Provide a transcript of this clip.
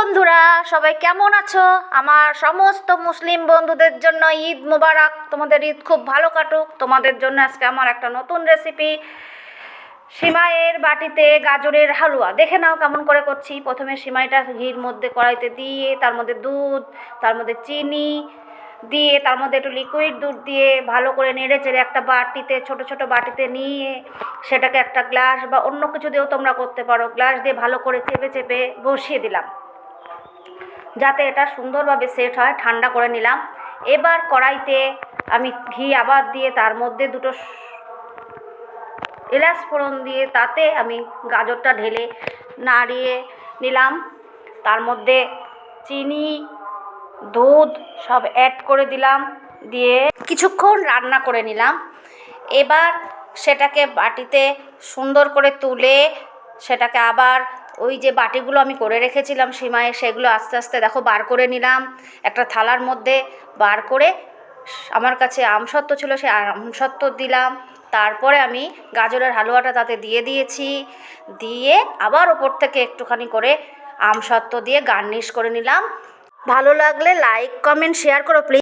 বন্ধুরা, সবাই কেমন আছো? আমার সমস্ত মুসলিম বন্ধুদের জন্য ঈদ মোবারক। তোমাদের ঈদ খুব ভালো কাটুক। তোমাদের জন্য আজকে আমার একটা নতুন রেসিপি, সিমাইয়ের বাটিতে গাজরের হালুয়া। দেখে নাও কেমন করে করছি। প্রথমে সিমাইটা ঘির মধ্যে কড়াইতে দিয়ে, তার মধ্যে দুধ, তার মধ্যে চিনি দিয়ে, তার মধ্যে একটু লিকুইড দুধ দিয়ে ভালো করে নেড়ে চেড়ে একটা বাটিতে, ছোট ছোট বাটিতে নিয়ে সেটাকে একটা গ্লাস বা অন্য কিছু দিয়েও তোমরা করতে পারো, গ্লাস দিয়ে ভালো করে চেপে চেপে বসিয়ে দিলাম যাতে এটা সুন্দরভাবে সেট হয়। ঠান্ডা করে নিলাম। এবার কড়াইতে আমি ঘি আবার দিয়ে, তার মধ্যে দুটো এলাচ ফোড়ন দিয়ে, তাতে আমি গাজরটা ঢেলে নাড়িয়ে নিলাম। তার মধ্যে চিনি, দুধ সব অ্যাড করে দিলাম, দিয়ে কিছুক্ষণ রান্না করে নিলাম। এবার সেটাকে বাটিতে সুন্দর করে তুলে, সেটাকে আবার ওই যে বাটিগুলো আমি করে রেখেছিলাম সিমাইয়ে, সেগুলো আস্তে আস্তে দেখো বার করে নিলাম একটা থালার মধ্যে। বার করে আমার কাছে আমসত্ত্ব ছিল, সেই আমসত্ত্ব দিলাম। তারপরে আমি গাজরের হালুয়াটা তাতে দিয়ে দিয়েছি, দিয়ে আবার ওপর থেকে একটুখানি করে আমসত্ত্ব দিয়ে গার্নিশ করে নিলাম। ভালো লাগলে লাইক, কমেন্ট, শেয়ার করো প্লিজ।